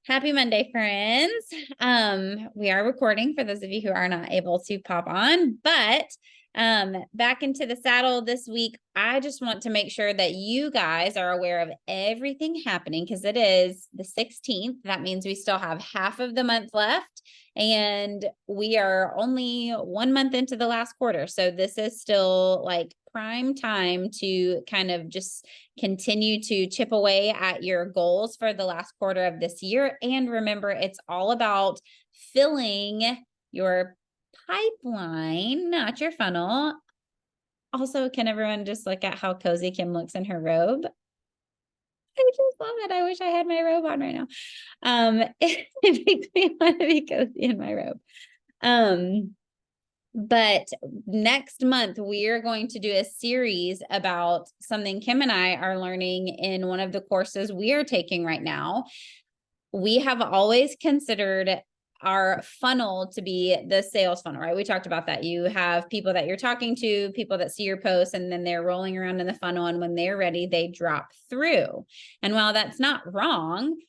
Happy Monday, friends. We are recording for those of you who are not able to pop on, but back into the saddle this week. I just want to make sure that you guys are aware of everything happening because it is the 16th. That means we still have half of the month left, and we are only 1 month into the last quarter. So this is still like prime time to kind of just continue to chip away at your goals for the last quarter of this year. And remember, it's all about filling your pipeline, not your funnel. Also, can everyone just look at how cozy Kim looks in her robe? I just love it. I wish I had my robe on right now. It makes me want to be cozy in my robe. But next month, we are going to do a series about something Kim and I are learning in one of the courses we are taking right now. We have always considered our funnel to be the sales funnel, right? We talked about that. You have people that you're talking to, people that see your posts, and then they're rolling around in the funnel. And when they're ready, they drop through. And while that's not wrong,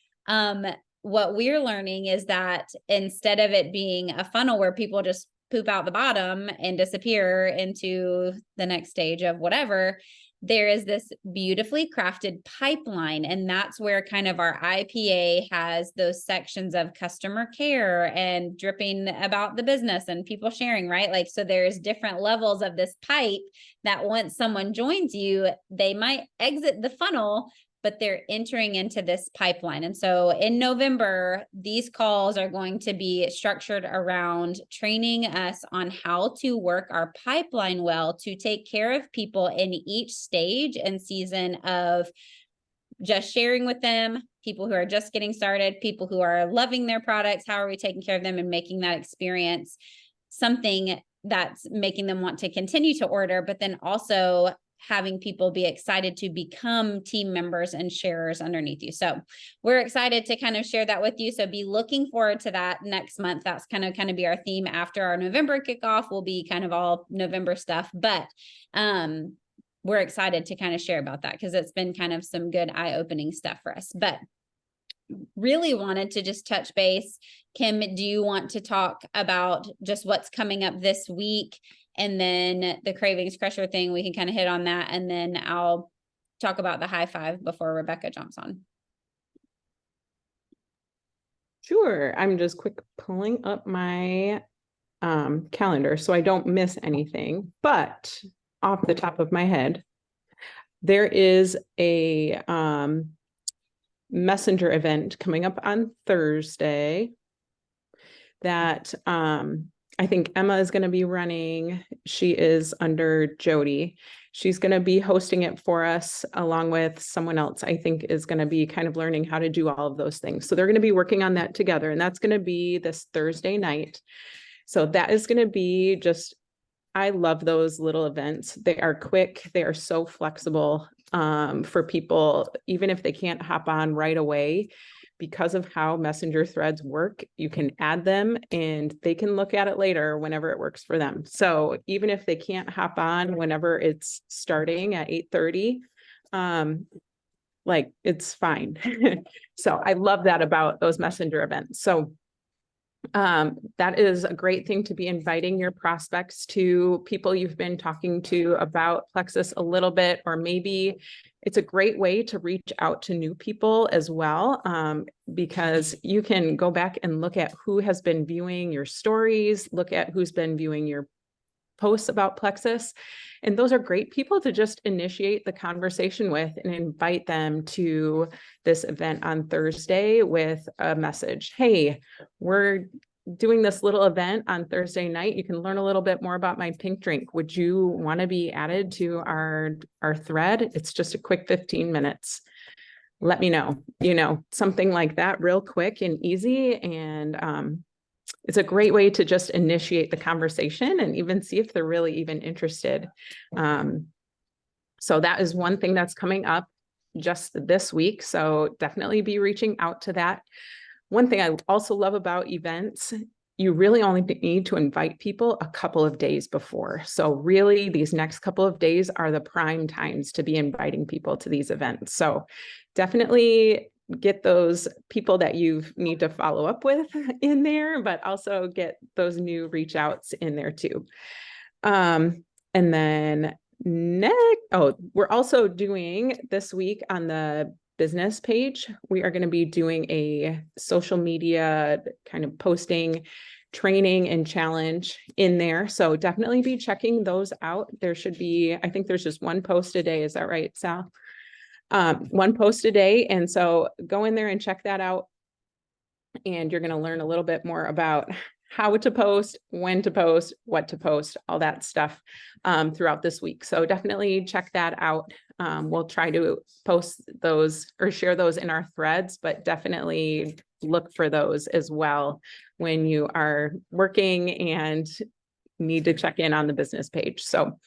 what we're learning is that instead of it being a funnel where people just poop out the bottom and disappear into the next stage of whatever, there is this beautifully crafted pipeline. And that's where kind of our IPA has those sections of customer care and dripping about the business and people sharing, right? Like, so there's different levels of this pipe that once someone joins you, they might exit the funnel, but they're entering into this pipeline. And so in November, these calls are going to be structured around training us on how to work our pipeline well to take care of people in each stage and season of just sharing with them, people who are just getting started, people who are loving their products. How are we taking care of them and making that experience something that's making them want to continue to order, but then also having people be excited to become team members and sharers underneath you. So we're excited to kind of share that with you. So be looking forward to that next month. That's kind of be our theme after our November kickoff. Will be kind of all November stuff, but we're excited to kind of share about that because it's been kind of some good eye-opening stuff for us. But really wanted to just touch base. Kim, do you want to talk about just what's coming up this week? And then the Cravings Crusher thing, we can kind of hit on that. And then I'll talk about the high five before Rebecca jumps on. Sure. I'm just quick pulling up my calendar so I don't miss anything. But off the top of my head, there is a messenger event coming up on Thursday that I think Emma is going to be running. She is under Jody. She's going to be hosting it for us along with someone else, I think is going to be kind of learning how to do all of those things. So they're going to be working on that together. And that's going to be this Thursday night. So that is going to be just, I love those little events. They are quick. They are so flexible for people, even if they can't hop on right away. Because of how messenger threads work, you can add them and they can look at it later whenever it works for them. So even if they can't hop on whenever it's starting at 8:30, like it's fine. So I love that about those messenger events. So that is a great thing to be inviting your prospects to, people you've been talking to about Plexus a little bit, or maybe it's a great way to reach out to new people as well, because you can go back and look at who has been viewing your stories, look at who's been viewing your posts about Plexus. And those are great people to just initiate the conversation with and invite them to this event on Thursday with a message. Hey, we're doing this little event on Thursday night. You can learn a little bit more about my pink drink. Would you want to be added to our thread? It's just a quick 15 minutes. Let me know, something like that, real quick and easy. And it's a great way to just initiate the conversation and even see if they're really even interested. So that is one thing that's coming up just this week. So definitely be reaching out to that. One thing I also love about events, you really only need to invite people a couple of days before. So really these next couple of days are the prime times to be inviting people to these events. So definitely get those people that you need to follow up with in there, but also get those new reach outs in there too. And then we're also doing this week on the business page, we are going to be doing a social media kind of posting training and challenge in there. So definitely be checking those out. There should be, I think there's just one post a day. Is that right, Sal? One post a day. And so go in there and check that out. And you're going to learn a little bit more about how to post, when to post, what to post, all that stuff throughout this week. So definitely check that out. We'll try to post those or share those in our threads, but definitely look for those as well when you are working and need to check in on the business page. So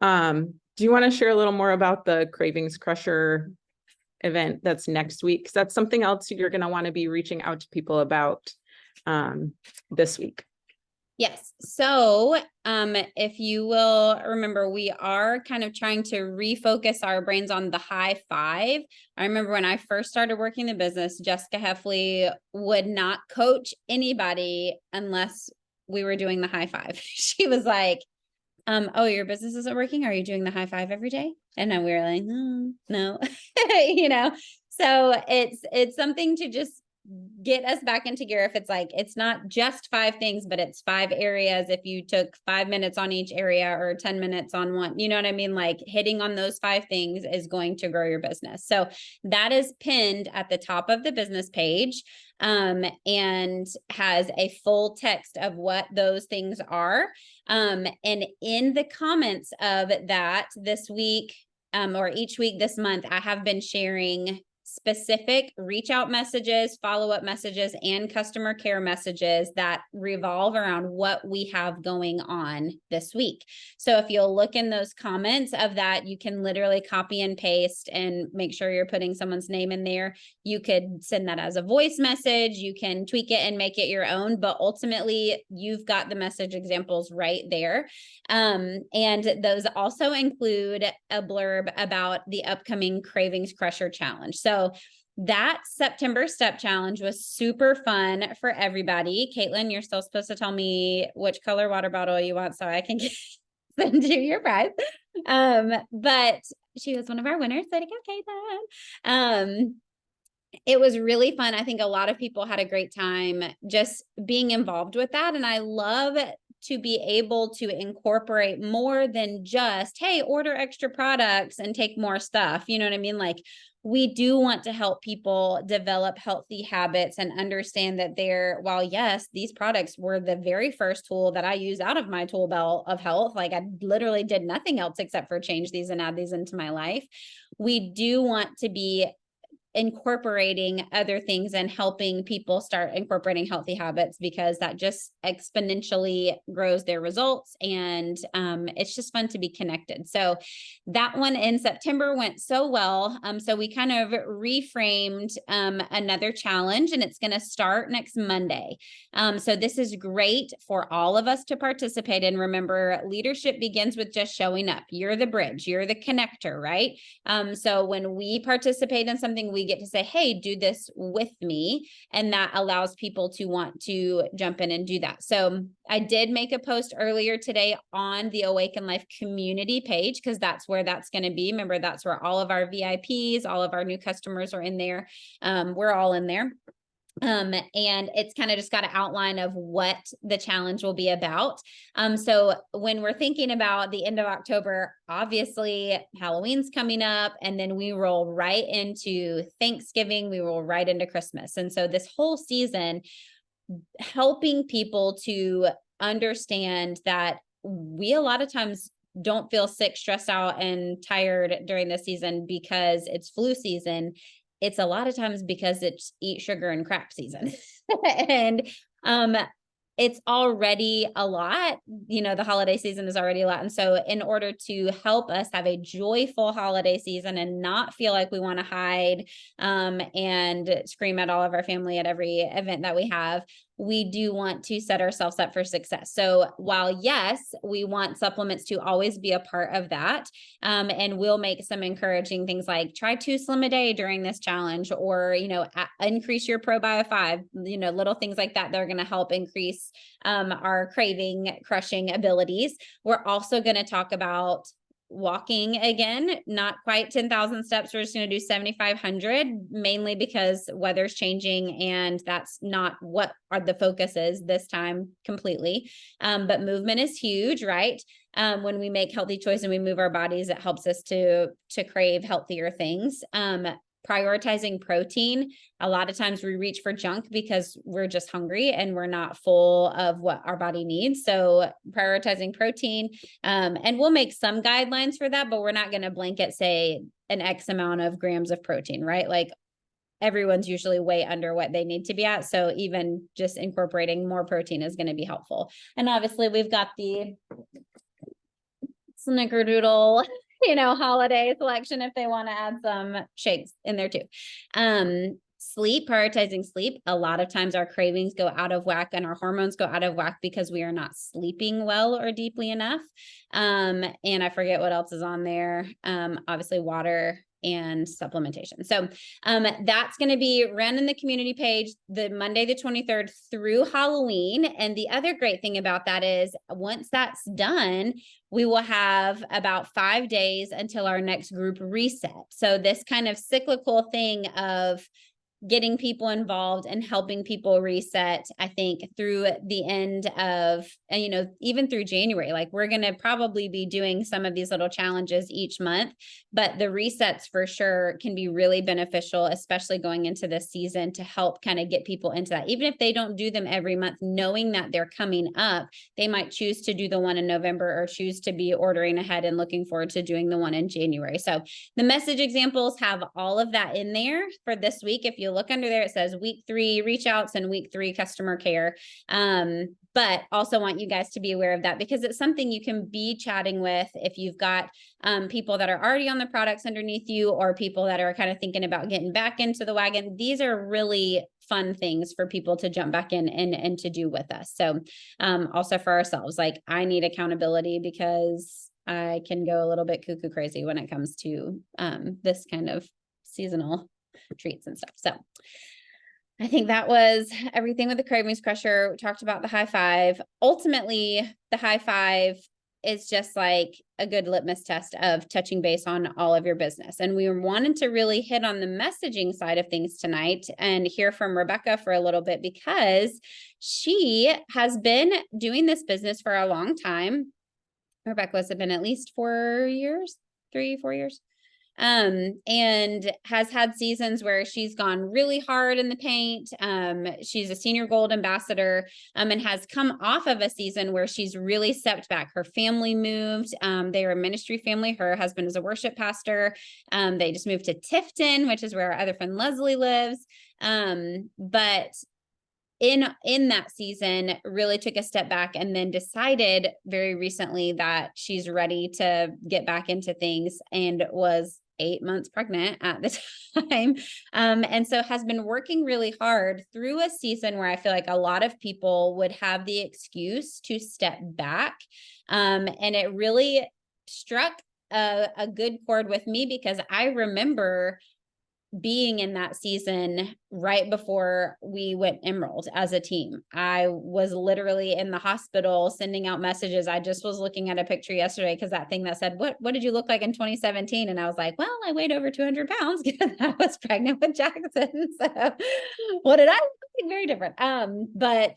do you want to share a little more about the Cravings Crusher event that's next week? 'Cause that's something else you're going to want to be reaching out to people about this week. Yes. So, if you will remember, we are kind of trying to refocus our brains on the high five. I remember when I first started working the business, Jessica Heffley would not coach anybody unless we were doing the high five. She was like, oh, your business isn't working? Are you doing the high five every day? And then we were like, no, you know, so it's something to just get us back into gear. If it's like, it's not just 5 things, but it's 5 areas. If you took 5 minutes on each area or 10 minutes on one, you know what I mean? Like hitting on those 5 things is going to grow your business. So that is pinned at the top of the business page, and has a full text of what those things are. And in the comments of that this week, or each week this month, I have been sharing specific reach out messages, follow-up messages, and customer care messages that revolve around what we have going on this week. So if you'll look in those comments of that, you can literally copy and paste and make sure you're putting someone's name in there. You could send that as a voice message. You can tweak it and make it your own, but ultimately you've got the message examples right there. And those also include a blurb about the upcoming Cravings Crusher Challenge. So that September Step Challenge was super fun for everybody. Caitlin, you're still supposed to tell me which color water bottle you want so I can send you your prize. But she was one of our winners. So to go, Caitlin. It was really fun. I think a lot of people had a great time just being involved with that. And I love to be able to incorporate more than just, hey, order extra products and take more stuff. You know what I mean? Like, we do want to help people develop healthy habits and understand that while yes, these products were the very first tool that I use out of my tool belt of health. Like I literally did nothing else except for change these and add these into my life. We do want to be incorporating other things and helping people start incorporating healthy habits, because that just exponentially grows their results. And it's just fun to be connected. So that one in September went so well. So we kind of reframed another challenge, and it's going to start next Monday. So this is great for all of us to participate in. Remember, leadership begins with just showing up. You're the bridge, you're the connector, right? So when we participate in something, we get to say, hey, do this with me. And that allows people to want to jump in and do that. So I did make a post earlier today on the Awaken Life community page, because that's where that's going to be. Remember, that's where all of our VIPs, all of our new customers are in there. We're all in there. And it's kind of just got an outline of what the challenge will be about. So when we're thinking about the end of October, obviously Halloween's coming up, and then we roll right into Thanksgiving, we roll right into Christmas. And so this whole season, helping people to understand that we a lot of times don't feel sick, stressed out, and tired during the season because it's flu season. It's a lot of times because it's eat sugar and crap season. And it's already a lot, the holiday season is already a lot. And so in order to help us have a joyful holiday season and not feel like we want to hide and scream at all of our family at every event that we have, we do want to set ourselves up for success. So while yes, we want supplements to always be a part of that, and we'll make some encouraging things like try 2 slim a day during this challenge, or, increase your Pro Bio 5, little things like that. They're going to help increase our craving crushing abilities. We're also going to talk about walking again, not quite 10,000 steps. We're just going to do 7,500, mainly because weather's changing and that's not what the focus is this time completely. But movement is huge, right? When we make healthy choices and we move our bodies, it helps us to crave healthier things. Prioritizing protein. A lot of times we reach for junk because we're just hungry and we're not full of what our body needs. So prioritizing protein, and we'll make some guidelines for that, but we're not going to blanket say an X amount of grams of protein, right? Like everyone's usually way under what they need to be at. So even just incorporating more protein is going to be helpful. And obviously we've got the snickerdoodle holiday selection if they want to add some shakes in there too. Sleep, prioritizing sleep. A lot of times our cravings go out of whack and our hormones go out of whack because we are not sleeping well or deeply enough. And I forget what else is on there. Obviously water and supplementation. So that's going to be run in the community page the Monday, the 23rd through Halloween. And the other great thing about that is once that's done, we will have about 5 days until our next group reset. So this kind of cyclical thing of getting people involved and helping people reset, I think through the end of, even through January, like we're going to probably be doing some of these little challenges each month, but the resets for sure can be really beneficial, especially going into this season to help kind of get people into that. Even if they don't do them every month, knowing that they're coming up, they might choose to do the one in November or choose to be ordering ahead and looking forward to doing the one in January. So the message examples have all of that in there for this week. If you look under there, it says week 3 reach outs and week 3 customer care. But also want you guys to be aware of that because it's something you can be chatting with if you've got people that are already on the products underneath you or people that are kind of thinking about getting back into the wagon. These are really fun things for people to jump back in and to do with us. So also for ourselves, like I need accountability because I can go a little bit cuckoo crazy when it comes to this kind of seasonal treats and stuff. So I think that was everything with the Cravings Crusher. We talked about the high five. Ultimately, the high five is just like a good litmus test of touching base on all of your business. And we wanted to really hit on the messaging side of things tonight and hear from Rebecca for a little bit because she has been doing this business for a long time. Rebecca's been at least 4 years, 3-4 years. And has had seasons where she's gone really hard in the paint. She's a senior gold ambassador, and has come off of a season where she's really stepped back. Her family moved. They were a ministry family. Her husband is a worship pastor. They just moved to Tifton, which is where our other friend Leslie lives. But in that season really took a step back and then decided very recently that she's ready to get back into things and was 8 months pregnant at the time. And so has been working really hard through a season where I feel like a lot of people would have the excuse to step back. And it really struck a good chord with me because I remember being in that season right before we went Emerald as a team. I was literally in the hospital sending out messages. I just was looking at a picture yesterday because that thing that said, what did you look like in 2017? And I was like, well, I weighed over 200 pounds because I was pregnant with Jackson. So what did I look like? Very different. But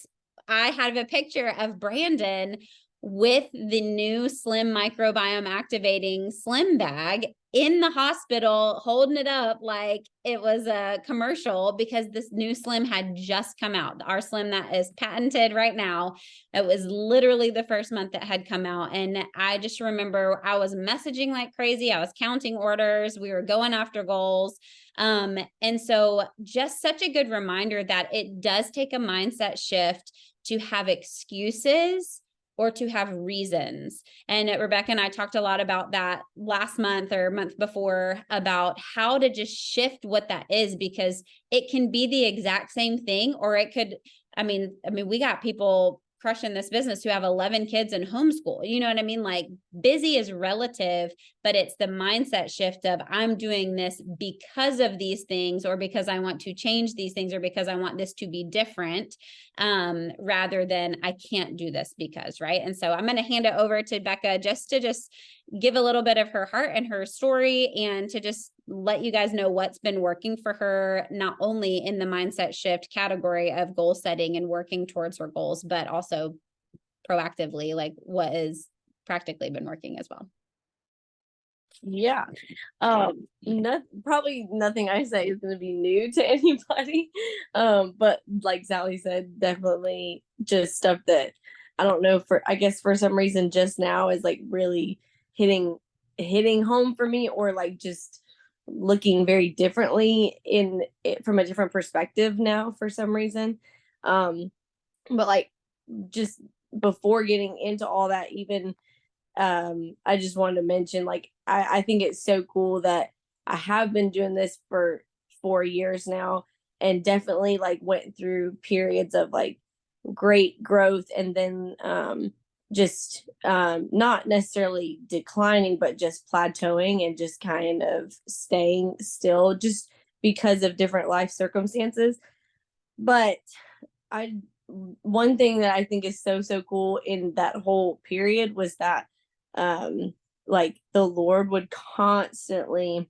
I have a picture of Brandon with the new Slim microbiome activating Slim bag in the hospital, holding it up like it was a commercial because this new Slim had just come out. Our Slim that is patented right now. It was literally the first month that had come out. And I just remember I was messaging like crazy. I was counting orders. We were going after goals. And so just such a good reminder that it does take a mindset shift to have excuses or to have reasons. And Rebecca and I talked a lot about that last month or month before about how to just shift what that is, because it can be the exact same thing, or it could I mean, we got people crushing this business who have 11 kids in homeschool. You know what I mean? Like, busy is relative, but it's the mindset shift of, I'm doing this because of these things, or because I want to change these things, or because I want this to be different, rather than I can't do this because, right? And so I'm going to hand it over to Becca just to give a little bit of her heart and her story, and to just let you guys know what's been working for her, not only in the mindset shift category of goal setting and working towards her goals, but also proactively, like what is practically been working as well. Yeah. Probably nothing I say is going to be new to anybody. But like Sally said, definitely just stuff that I don't know, I guess for some reason just now is like really hitting home for me, or like just looking very differently in it from a different perspective now for some reason. But like, just before getting into all that, even I just wanted to mention, like, I think it's so cool that I have been doing this for 4 years now, and definitely like went through periods of like great growth, and then just not necessarily declining, but just plateauing and just kind of staying still, just because of different life circumstances. But I one thing that I think is so cool in that whole period was that like the Lord would constantly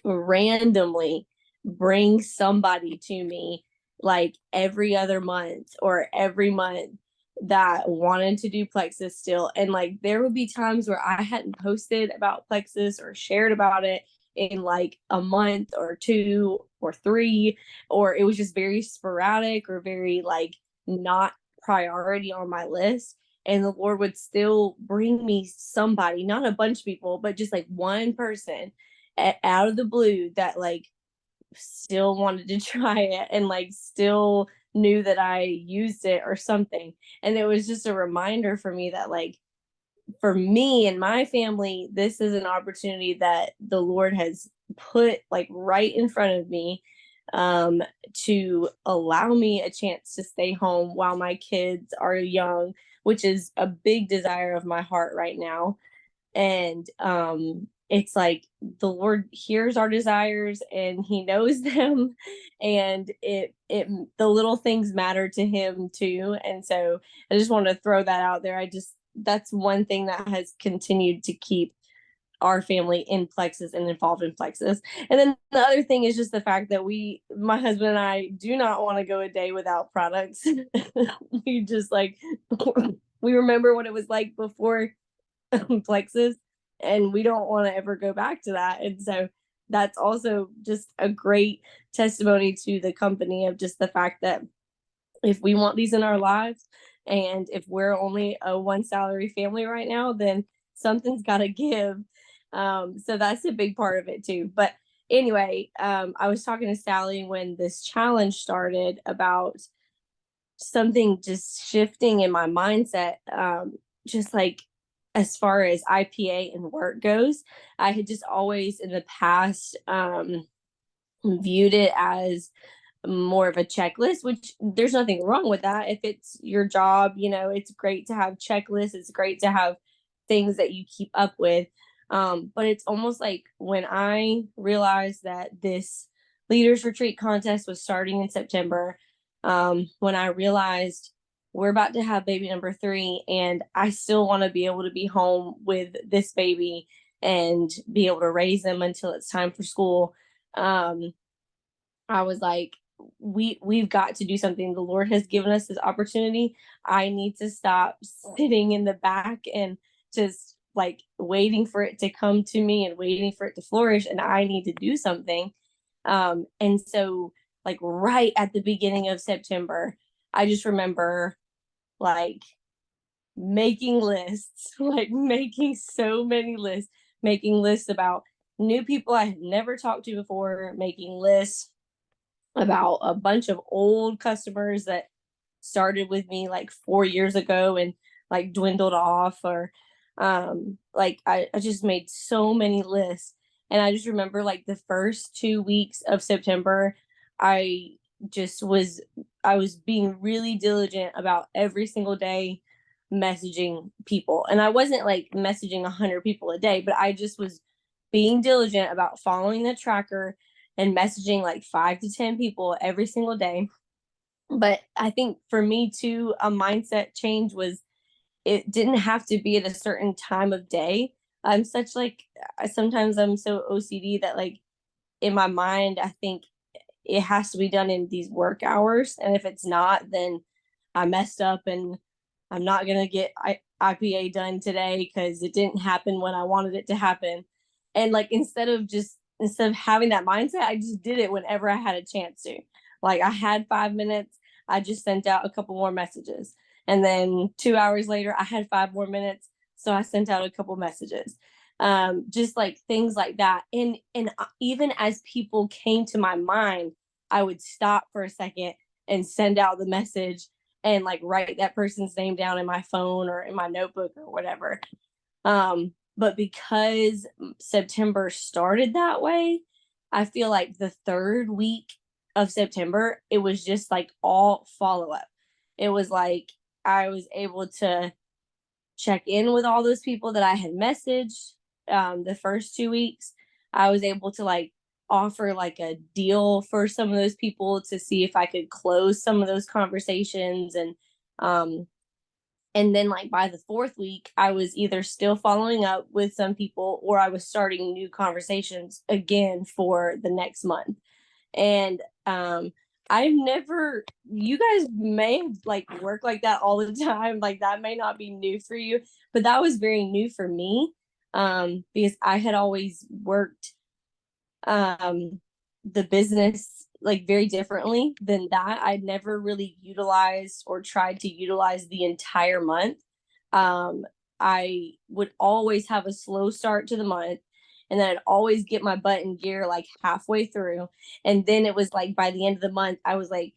randomly bring somebody to me, like every other month or every month, that wanted to do Plexus still. And like there would be times where I hadn't posted about Plexus or shared about it in like a month or 2 or 3, or it was just very sporadic or very like not priority on my list. And the Lord would still bring me somebody, not a bunch of people, but just like one person out of the blue that like still wanted to try it, and like still knew that I used it or something. And it was just a reminder for me that like, for me and my family, this is an opportunity that the Lord has put like right in front of me, to allow me a chance to stay home while my kids are young, which is a big desire of my heart right now. And it's like the Lord hears our desires and he knows them, and the little things matter to him too. And so I just want to throw that out there. That's one thing that has continued to keep our family in Plexus and involved in Plexus. And then the other thing is just the fact that my husband and I do not want to go a day without products. We just like, we remember what it was like before Plexus, and we don't want to ever go back to that. And so that's also just a great testimony to the company of just the fact that if we want these in our lives, and if we're only a one salary family right now, then something's got to give. So that's a big part of it too. But anyway, I was talking to Sally when this challenge started about something just shifting in my mindset, just like as far as IPA and work goes. I had just always in the past viewed it as more of a checklist, which there's nothing wrong with that. If it's your job, it's great to have checklists. It's great to have things that you keep up with. But it's almost like when I realized that this leaders retreat contest was starting in September, when I realized we're about to have baby number 3, and I still want to be able to be home with this baby and be able to raise them until it's time for school. I was like, we've got to do something. The Lord has given us this opportunity. I need to stop sitting in the back and just like waiting for it to come to me and waiting for it to flourish. And I need to do something. And so like right at the beginning of September, I just remember like making lists, like making so many lists, making lists about new people I had never talked to before, making lists about a bunch of old customers that started with me like 4 years ago and like dwindled off, or like I just made so many lists. And I just remember like the first 2 weeks of September, I just was I was being really diligent about every single day messaging people. And I wasn't like messaging 100 people a day, but I just was being diligent about following the tracker and messaging like 5 to 10 people every single day. But I think for me too, a mindset change was, it didn't have to be at a certain time of day. I'm such like, sometimes I'm so OCD that like in my mind, I think it has to be done in these work hours. And if it's not, then I messed up and I'm not going to get IPA done today because it didn't happen when I wanted it to happen. And like, instead of having that mindset, I just did it whenever I had a chance to. Like, I had 5 minutes, I just sent out a couple more messages. And then 2 hours later, I had 5 more minutes. So I sent out a couple messages. Just like things like that. And even as people came to my mind, I would stop for a second and send out the message and like write that person's name down in my phone or in my notebook or whatever. But because September started that way, I feel like the 3rd week of September, it was just like all follow up. It was like I was able to check in with all those people that I had messaged. The first 2 weeks, I was able to like offer like a deal for some of those people to see if I could close some of those conversations. And then like by the 4th week, I was either still following up with some people or I was starting new conversations again for the next month. And I've never, you guys may like work like that all the time. Like that may not be new for you, but that was very new for me. Because I had always worked the business like very differently than that. I'd never really utilized or tried to utilize the entire month. I would always have a slow start to the month, and then I'd always get my butt in gear like halfway through. And then it was like by the end of the month, I was like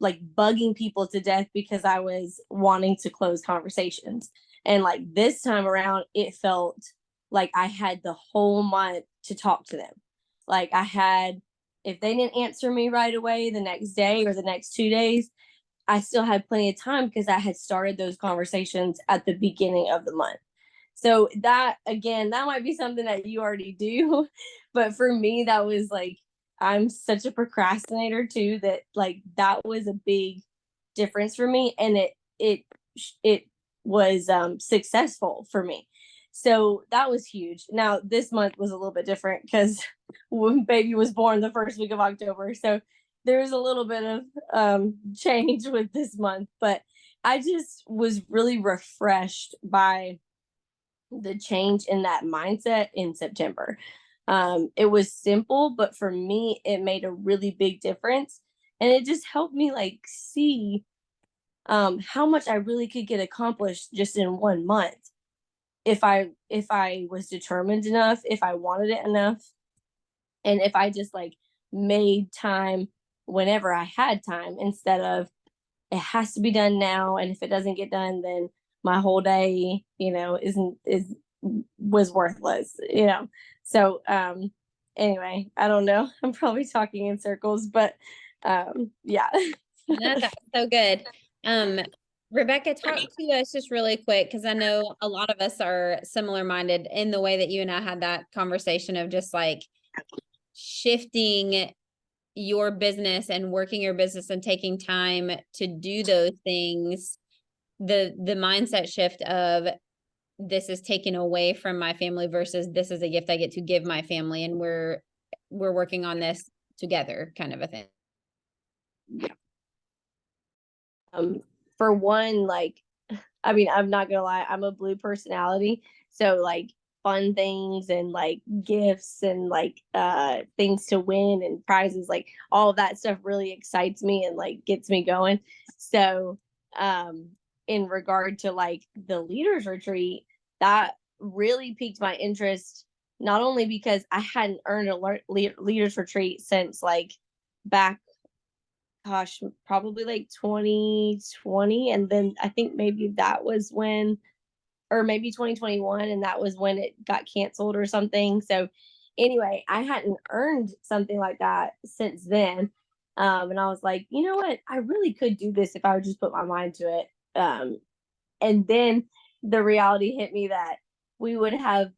bugging people to death because I was wanting to close conversations. And like this time around, it felt like I had the whole month to talk to them. Like I had, if they didn't answer me right away the next day or the next 2 days, I still had plenty of time because I had started those conversations at the beginning of the month. So that, again, that might be something that you already do. But for me, that was like, I'm such a procrastinator too, that like, that was a big difference for me. And it was successful for me. So that was huge. Now this month was a little bit different because when baby was born the 1st week of October. So there's a little bit of change with this month, but I just was really refreshed by the change in that mindset in September. It was simple, but for me, it made a really big difference. And it just helped me like see how much I really could get accomplished just in 1 month. If I was determined enough, if I wanted it enough, and if I just like made time whenever I had time instead of it has to be done now, and if it doesn't get done, then my whole day, was worthless. So anyway, I don't know. I'm probably talking in circles, but yeah. No, that's so good. Rebecca, talk to us just really quick, because I know a lot of us are similar minded in the way that you and I had that conversation of just like shifting your business and working your business and taking time to do those things. The mindset shift of this is taken away from my family versus this is a gift I get to give my family, and we're working on this together, kind of a thing. For one, like, I mean, I'm not gonna lie, I'm a blue personality. So like fun things and like gifts and like things to win and prizes, like all of that stuff really excites me and like gets me going. So in regard to like the leaders retreat, that really piqued my interest, not only because I hadn't earned a leaders retreat since like back, gosh, probably like 2020. And then I think maybe that was when, or maybe 2021, and that was when it got canceled or something. So anyway, I hadn't earned something like that since then. And I was like, you know what? I really could do this if I would just put my mind to it. And then the reality hit me that we would have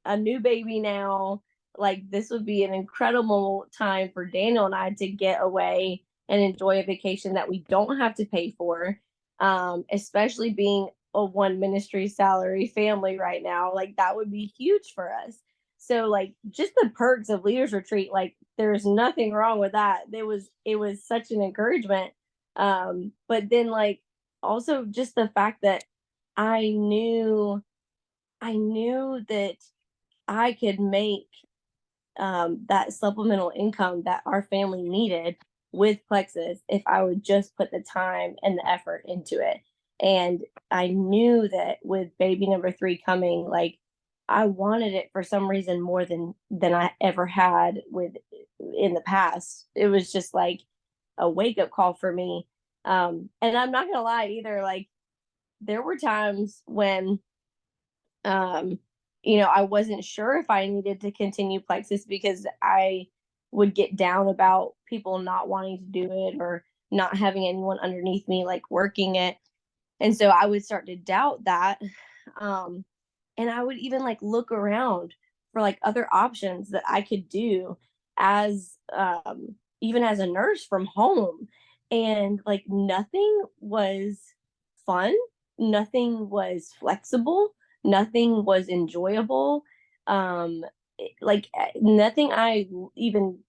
a new baby now. Like, this would be an incredible time for Daniel and I to get away and enjoy a vacation that we don't have to pay for. Especially being a one ministry salary family right now, like that would be huge for us. So like just the perks of Leaders Retreat, like there's nothing wrong with that. It was such an encouragement. But then like also just the fact that I knew that I could make that supplemental income that our family needed with Plexus if I would just put the time and the effort into it. And I knew that with baby number 3 coming, like I wanted it for some reason more than I ever had with in the past. It was just like a wake up call for me. And I'm not gonna lie either. Like there were times when I wasn't sure if I needed to continue Plexus because I would get down about people not wanting to do it or not having anyone underneath me like working it. And so I would start to doubt that. And I would even like look around for like other options that I could do as even as a nurse from home. And like nothing was fun, nothing was flexible, nothing was enjoyable. Nothing I even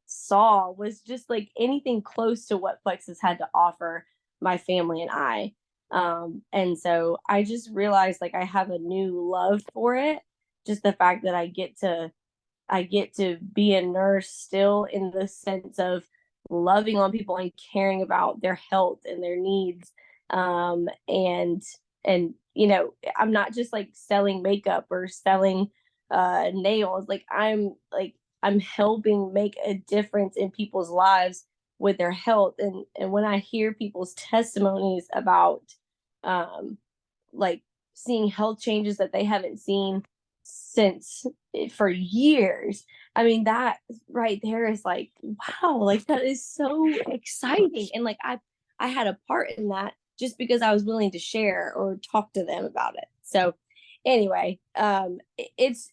saw was just like anything close to what Plexus had to offer my family and I. And so I just realized like I have a new love for it. Just the fact that I get to be a nurse still in the sense of loving on people and caring about their health and their needs. And I'm not just like selling makeup or selling nails. Like I'm helping make a difference in people's lives with their health. And when I hear people's testimonies about like seeing health changes that they haven't seen since for years, I mean that right there is like, wow, like that is so exciting. And like I had a part in that just because I was willing to share or talk to them about it. So anyway, it's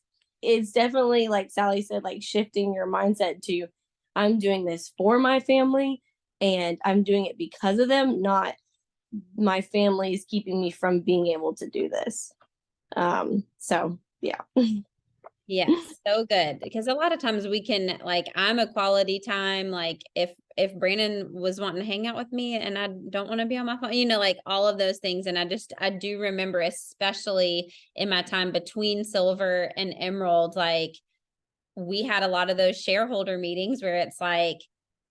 definitely like Sally said, like shifting your mindset to I'm doing this for my family and I'm doing it because of them, not my family is keeping me from being able to do this. So yeah. Yes, so good. Because a lot of times we can like, I'm a quality time. Like if Brandon was wanting to hang out with me and I don't want to be on my phone, like all of those things. And I do remember, especially in my time between Silver and Emerald, like we had a lot of those shareholder meetings where it's like,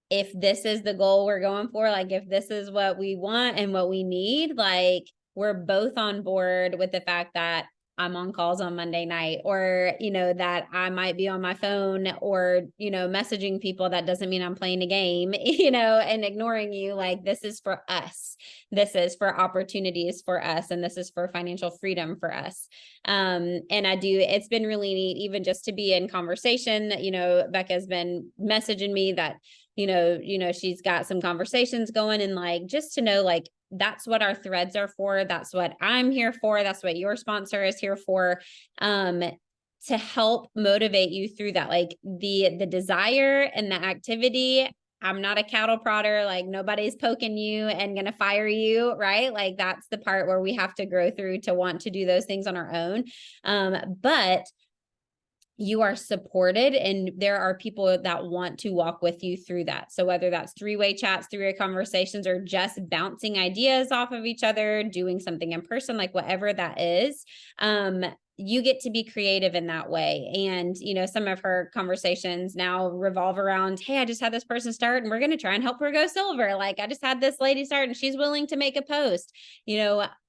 if this is the goal we're going for, like if this is what we want and what we need, like we're both on board with the fact that I'm on calls on Monday night, or, that I might be on my phone or, messaging people. That doesn't mean I'm playing a game, and ignoring you. Like, this is for us. This is for opportunities for us. And this is for financial freedom for us. And it's been really neat, even just to be in conversation. Becca's been messaging me that, she's got some conversations going, and like, just to know, like, that's what our threads are for. That's what I'm here for. That's what your sponsor is here for. To help motivate you through that, like the desire and the activity. I'm not a cattle prodder. Like nobody's poking you and going to fire you. Right. Like that's the part where we have to grow through to want to do those things on our own. But you are supported and there are people that want to walk with you through that. So whether that's 3-way chats, 3-way conversations, or just bouncing ideas off of each other, doing something in person, like whatever that is, you get to be creative in that way. And, some of her conversations now revolve around, hey, I just had this person start and we're going to try and help her go silver. Like I just had this lady start and she's willing to make a post.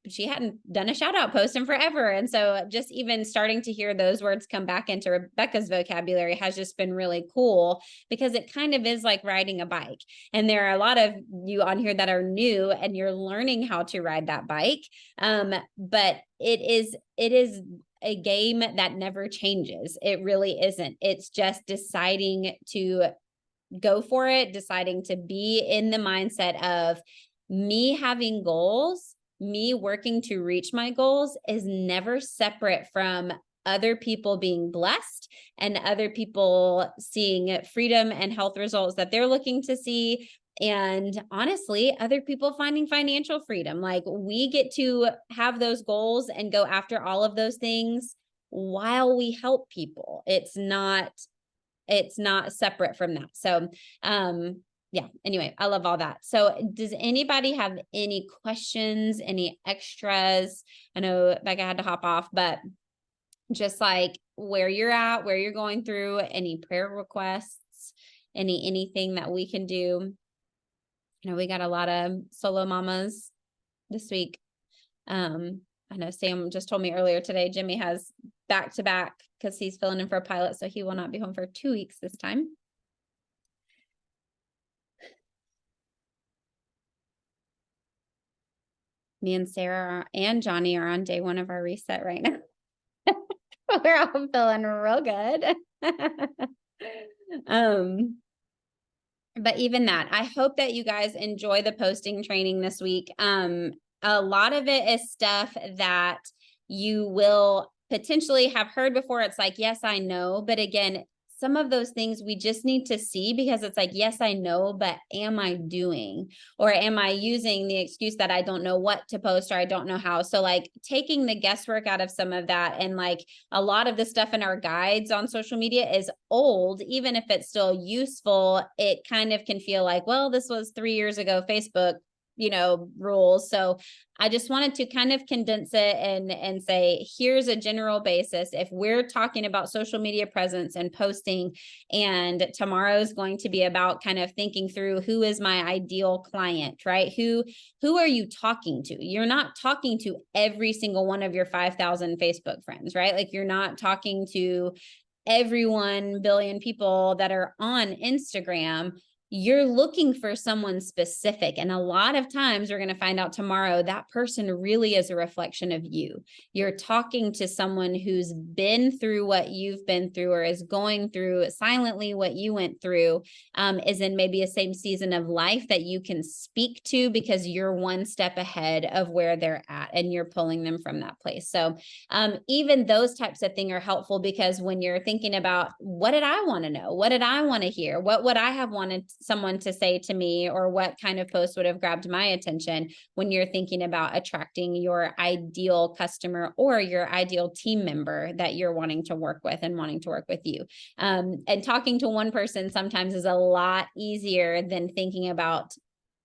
She hadn't done a shout out post in forever. And so just even starting to hear those words come back into Rebecca's vocabulary has just been really cool, because it kind of is like riding a bike. And there are a lot of you on here that are new and you're learning how to ride that bike. But it is a game that never changes. It really isn't. It's just deciding to go for it, deciding to be in the mindset of me having goals, me working to reach my goals is never separate from other people being blessed and other people seeing freedom and health results that they're looking to see. And honestly, other people finding financial freedom. Like, we get to have those goals and go after all of those things while we help people. It's not separate from that. So, yeah, anyway, I love all that. So does anybody have any questions, any extras? I know Becca had to hop off, but just like where you're at, where you're going through, any prayer requests, anything that we can do. You know, we got a lot of solo mamas this week. I know Sam just told me earlier today, Jimmy has back-to-back because he's filling in for a pilot, so he will not be home for 2 weeks this time. Me and Sarah and Johnny are on day 1 of our reset right now. We're all feeling real good. But even that, I hope that you guys enjoy the posting training this week. A lot of it is stuff that you will potentially have heard before. It's like, yes, I know. But again, some of those things we just need to see, because it's like, yes, I know, but am I doing, or am I using the excuse that I don't know what to post or I don't know how? So like taking the guesswork out of some of that, and like a lot of the stuff in our guides on social media is old. Even if it's still useful, it kind of can feel like, well, this was 3 years ago, Facebook, you know, rules. So I just wanted to kind of condense it and say, here's a general basis. If we're talking about social media presence and posting, and tomorrow is going to be about kind of thinking through, who is my ideal client, right? Who are you talking to? You're not talking to every single one of your 5,000 Facebook friends, right? Like, you're not talking to every 1 billion people that are on Instagram. You're looking for someone specific. And a lot of times we're going to find out tomorrow that person really is a reflection of you. You're talking to someone who's been through what you've been through, or is going through silently what you went through, is in maybe a same season of life that you can speak to, because you're one step ahead of where they're at and you're pulling them from that place. So even those types of things are helpful, because when you're thinking about, what did I want to know? What did I want to hear? What would I have wanted someone to say to me, or what kind of post would have grabbed my attention, when you're thinking about attracting your ideal customer or your ideal team member that you're wanting to work with and wanting to work with you. And talking to one person sometimes is a lot easier than thinking about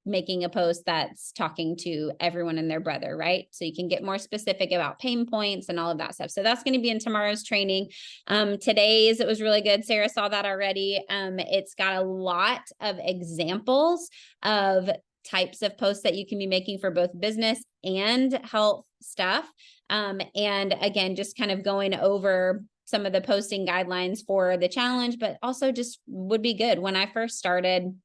making a post that's talking to everyone and their brother, right? So you can get more specific about pain points and all of that stuff. So that's going to be in tomorrow's training. Today's, it was really good. Sarah saw that already. It's got a lot of examples of types of posts that you can be making for both business and health stuff. And again, just kind of going over some of the posting guidelines for the challenge, but also just would be good. When I first started,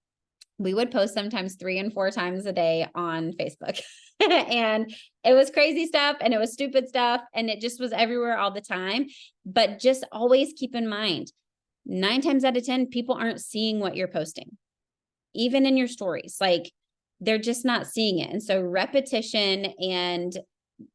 we would post sometimes 3 and 4 times a day on Facebook. And it was crazy stuff, and it was stupid stuff, and it just was everywhere all the time. But just always keep in mind, 9 times out of 10, people aren't seeing what you're posting, even in your stories. Like, they're just not seeing it. And so repetition and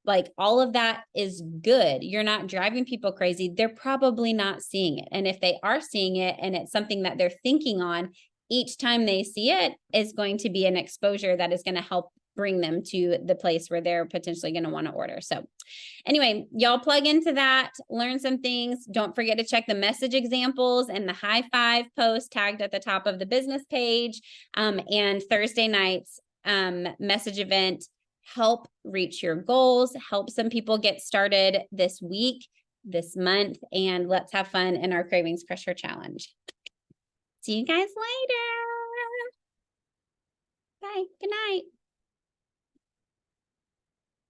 like all of that is good. You're not driving people crazy. They're probably not seeing it. And if they are seeing it and it's something that they're thinking on, each time they see it is going to be an exposure that is going to help bring them to the place where they're potentially going to want to order. So anyway, y'all plug into that, learn some things. Don't forget to check the message examples and the high five post tagged at the top of the business page. And Thursday night's message event. Help reach your goals, help some people get started this week, this month, and let's have fun in our Cravings Crusher Challenge. See you guys later. Bye. Good night.